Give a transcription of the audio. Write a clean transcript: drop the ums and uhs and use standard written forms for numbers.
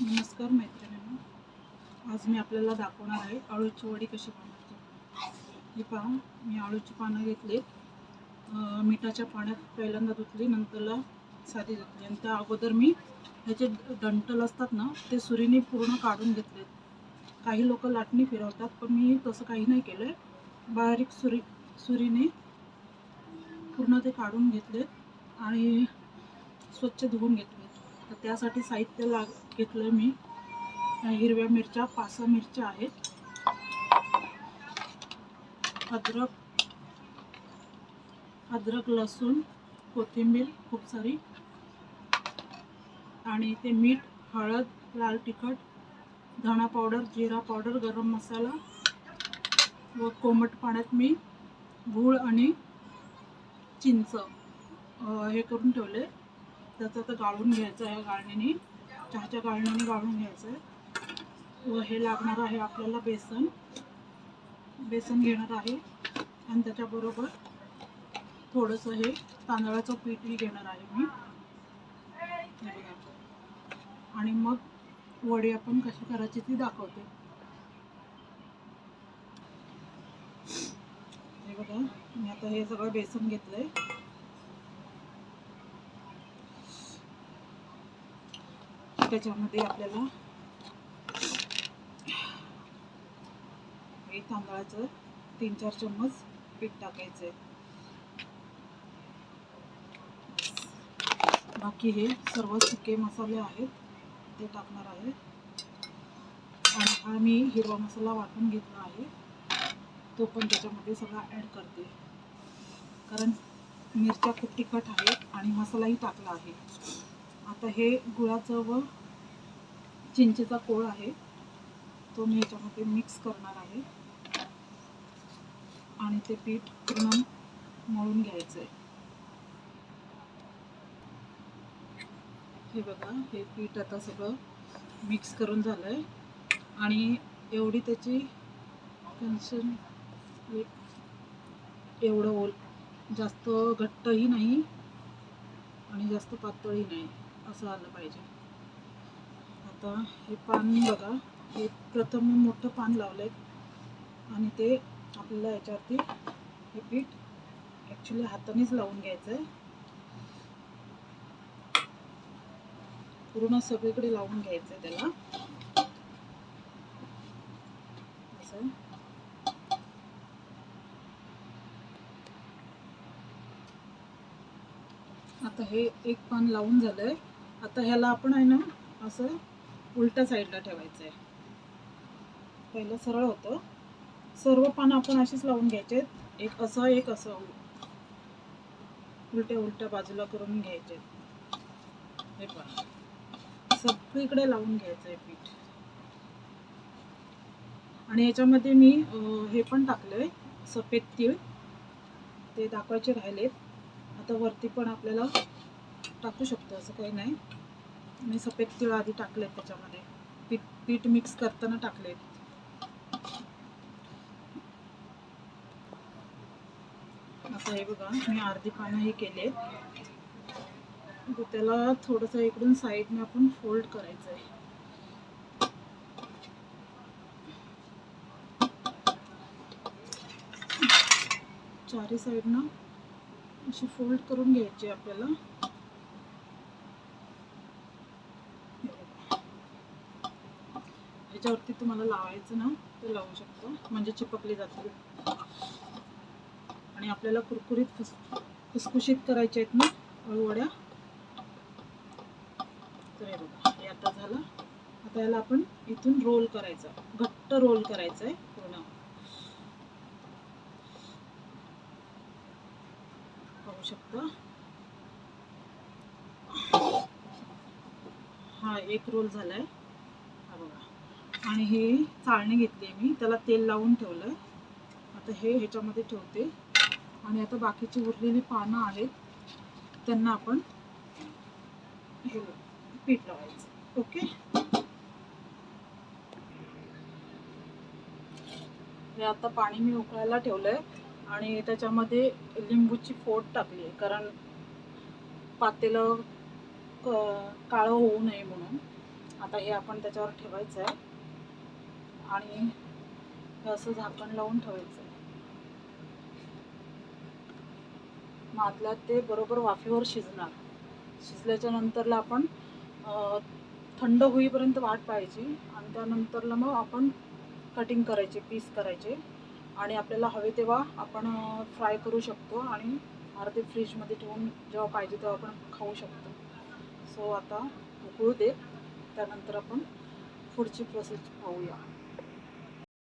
नमस्कार मैत्रिणींनो, आज मी आपल्याला दाखवणार आहे अळूची वडी कशी बनवायची। ही पहा, मी अळूची पानं घेतली, मिठाच्या पाण्यात पहिल्यांदा धुतली, नंतरला साधी धुतली आणि त्या अगोदर मी ह्याचे डंठल असतात ना ते सुरीने पूर्ण काढून घेतले। काही लोक लाटणी फिरवतात, पण मी तसं काही नाही केलं। बारीक सुरीने पूर्ण ते काढून घेतले आणि स्वच्छ धुवून घेतले। तर त्यासाठी साहित्य घेतलं मी हिरव्या मिरच्या 5-6 मिरच्या आहेत, अद्रक लसूण कोथिंबीर खूप सारी, आणि ते मीठ, हळद, लाल तिखट, धना पावडर, जिरा पावडर, गरम मसाला व कोमट पाण्यात मी गूळ आणि चिंच हे करून ठेवले। त्याचं तर गाळून घ्यायचं आहे, गाळणीने, चहाच्या गाळणीने गाळून घ्यायचं आहे। व हे लागणार आहे आपल्याला बेसन घेणार आहे आणि त्याच्याबरोबर थोडंसं हे तांदळाचं पीठही घेणार आहे मी। आणि मग वडी आपण कशी करायची ती दाखवते। हे बघा, मी आता हे सगळं बेसन घेतलंय। त्याच्यामध्ये आपल्याला हे तांदळाचं 3-4 चम्मच पीठ टाकायचंय। बाकी हे सर्व सुके मसाले आहेत ते टाकणार आहे। आणि हा मी हिरवा मसाला वाटून घेतला आहे, तो पण त्याच्यामध्ये सगळा ॲड करते, कारण मिरच्या खूप तिखट आहेत आणि मसालाही टाकला आहे। आता हे गुळाचं व चिंचेचा कोळ आहे, तो मी ह्याच्यामध्ये मिक्स करणार आहे आणि ते पीठ पूर्ण मळून घ्यायचं आहे। हे बघा, हे पीठ आता सगळं मिक्स करून झालंय आणि एवढी त्याची एवढं जास्त घट्टही नाही आणि जास्त पातळही नाही, असं आलं पाहिजे। आता हे पान बघा, हे प्रथम मी मोठं पान लावलंय आणि ते आपल्याला याच्यावरती हे पीठ ॲक्च्युली हातानेच लावून घ्यायचं आहे, पूर्ण सगळीकडे लावून घ्यायचं आहे त्याला असं। आता हे एक पान लावून झालंय। आता ह्याला आपण आहे ना असं उलट्या साईडला ठेवायचं आहे। पहिलं सरळ होतं, सर्व पानं आपण अशीच लावून घ्यायचे, एक असं उलट्या बाजूला करून घ्यायचे। हे पहा, सगळीकडे लावून घ्यायचं आहे पीठ। आणि याच्यामध्ये मी हे पण टाकलंय सफेद तीळ, ते दाखवायचे राहिलेत। आता वरती पण आपल्याला टाकू शकतो, असं काही नाही। मी सफेद तीळ आधी टाकलेत त्याच्यामध्ये, पीठ मिक्स करताना टाकलेत। आता हे बघा, मी अर्धी पानं हे केलेत, त्याला थोडंसं इकडून साईडने आपण फोल्ड करायचं आहे। चारी साईडनं अशी फोल्ड करून घ्यायची आपल्याला। याच्यावरती तुम्हाला लावायचं ना ते लावू शकता, म्हणजे चिपकली जातील। आणि आपल्याला कुरकुरीत खुसखुशीत करायचे आहेत ना अळूवड्या, तर हे बघा, हे आता झालं। आता याला आपण इथून रोल करायचं, घट्ट रोल करायचं आहे पूर्ण, पाहू शकता। हा एक रोल झालाय, हा बघा। आणि ही चाळणी घेतली मी, त्याला तेल लावून ठेवलंय। आता हे ह्याच्यामध्ये ठेवते आणि आता बाकीची उरलेली पानं आहेत त्यांना आपण हे पीठ लावायचं। ओके, हे आता पाणी मी उकळायला ठेवलंय आणि त्याच्यामध्ये लिंबूची फोड टाकली आहे, कारण पातेलं काळं होऊ नये म्हणून। आता हे आपण त्याच्यावर ठेवायचं आहे आणि हे असं झाकण लावून ठेवायचं आहे. मग आतल्यात ते बरोबर वाफेवर शिजणार. शिजल्याच्या नंतरला आपण थंड होईपर्यंत वाट पाहायची आणि त्यानंतरला मग आपण कटिंग करायचे, पीस करायचे आणि आपल्याला हवे तेव्हा आपण फ्राय करू शकतो आणि अर्धे फ्रीजमध्ये ठेवून जेव्हा पाहिजे तेव्हा आपण खाऊ शकतो. सो आता उकळू दे, त्यानंतर आपण पुढची प्रोसेस पाहूया.